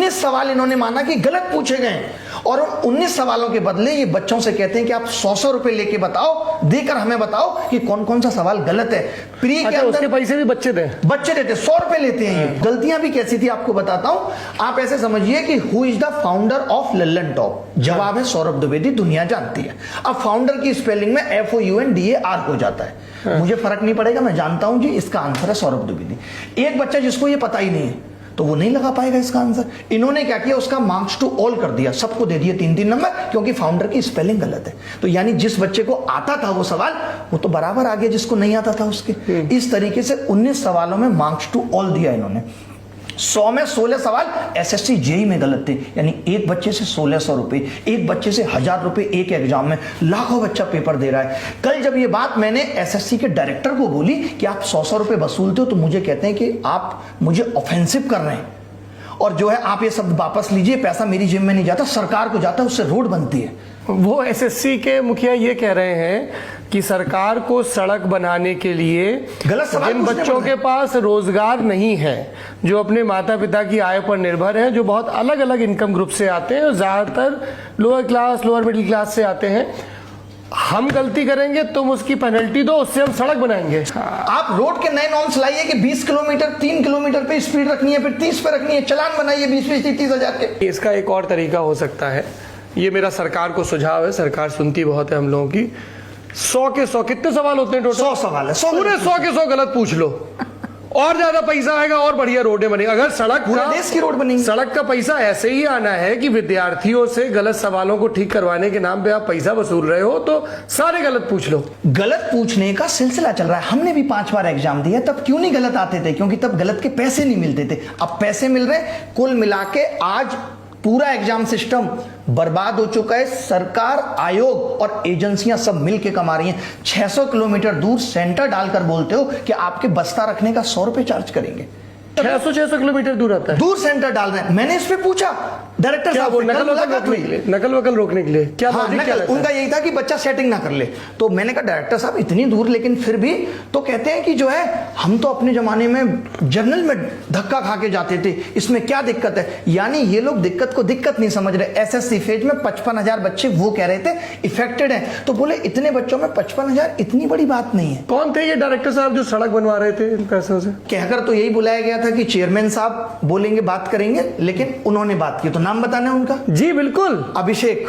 19 सवाल इन्होंने माना कि गलत पूछे गए और उन 19 सवालों के बदले ये बच्चों से कहते हैं कि आप 100 रुपए लेके बताओ, देकर हमें बताओ कि कौन कौन सा सवाल गलत है। प्री के अंदर उसके पैसे भी बच्चे देते 100 रुपए लेते हैं ये। गलतियां भी कैसी थी आपको बताता हूं। आप ऐसे समझिए कि who is the founder of Lallan top? जवाब है सौरभ द्विवेदी, दुनिया जानती है। अब फाउंडर की स्पेलिंग में FOUNDAR हो जाता है। मुझे फर्क नहीं पड़ेगा, मैं जानता हूं जी इसका आंसर है सौरभ द्विवेदी। एक बच्चा जिसको ये पता ही नहीं है तो वो नहीं लगा पाएगा इसका आंसर। इन्होंने क्या किया, उसका मार्क्स टू ऑल कर दिया, सबको दे दिए 3-3 नंबर, क्योंकि फाउंडर की स्पेलिंग गलत है। तो यानी जिस बच्चे को आता था वो सवाल, वो तो बराबर आ गया जिसको नहीं आता था उसके। इस तरीके से 19 सवालों में मार्क्स टू ऑल दिया इन्होंने। 100 में 16 सवाल SSC JEE में गलत थे, यानी एक बच्चे से 1600 रुपए, एक बच्चे से 1000 रुपए एक एग्जाम में। लाखों बच्चा पेपर दे रहा है। कल जब ये बात मैंने SSC के डायरेक्टर को बोली कि आप 100 रुपए वसूलते हो, तो मुझे कहते हैं कि आप मुझे ऑफेंसिव कर रहे हैं और जो है आप ये शब्द वापस लीजिए, पैसा मेरी जेब में नहीं जाता, सरकार को जाता है, उससे रोड बनती है। वो SSC के मुखिया ये कह रहे हैं कि सरकार को सड़क बनाने के लिए गलत सवाल जिन बच्चों के पास रोजगार नहीं है, जो अपने माता पिता की आय पर निर्भर हैं, जो बहुत अलग अलग इनकम ग्रुप से आते हैं, ज्यादातर lower class, lower middle class से आते हैं, हम गलती करेंगे तुम उसकी पेनल्टी दो, उससे हम सड़क बनाएंगे। आप रोड के नए नॉर्म्स लाइए कि 20 किलोमीटर 3 किलोमीटर पे स्पीड रखनी है, फिर 30 पे रखनी है, चालान बनाइए 20-30 हजार के। इसका एक और तरीका हो सकता है, ये मेरा सरकार को सुझाव है, सरकार सुनती बहुत है हम लोगों की। 100 के 100 कितने सवाल होते हैं टोटल? 100 सवाल है, पूरे 100 के 100 गलत पूछ लो और ज्यादा पैसा आएगा और बढ़िया रोडें बनेगी। अगर सड़क पूरे देश की रोड बनेगी। सड़क का पैसा ऐसे ही आना है कि विद्यार्थियों से गलत सवालों को ठीक करवाने के नाम पे आप पैसा वसूल रहे हो, तो सारे गलत पूछ लो। गलत पूछने का सिलसिला चल रहा है। हमने भी 5 बार एग्जाम दिया, तब क्यों नहीं गलत आते थे? क्योंकि तब गलत के पैसे नहीं मिलते थे। अब पैसे मिल रहे हैं। कुल मिला के आज पूरा एग्जाम सिस्टम बर्बाद हो चुका है। सरकार, आयोग और एजेंसियां सब मिलके कमा रही हैं। 600 किलोमीटर दूर सेंटर डालकर बोलते हो कि आपके बस्ता रखने का 100 रुपए चार्ज करेंगे। 600 किलोमीटर दूर आता है, दूर सेंटर डाल रहे हैं। मैंने इस पे पूछा डायरेक्टर साहब, नकल वकल रोकने के लिए क्या उनका यही था कि बच्चा सेटिंग ना कर ले। तो मैंने कहा डायरेक्टर साहब इतनी दूर, लेकिन फिर भी तो कहते हैं कि जो है हम तो अपने जमाने में जर्नल में धक्का खा के जाते थे, इसमें क्या दिक्कत है? यानी ये लोग दिक्कत को दिक्कत नहीं समझ रहे। SSC फेज में 55,000 बच्चे वो कह रहे थे इफेक्टेड हैं, तो बोले इतने बच्चों में 55,000 इतनी बड़ी बात नहीं है। कौन थे ये डायरेक्टर साहब जो सड़क बनवा रहे थे इन पैसों से? कहकर तो यही बुलाया गया था कि चेयरमैन साहब बोलेंगे, बात करेंगे, लेकिन उन्होंने बात की। तो नाम बताना है उनका? जी बिल्कुल, अभिषेक।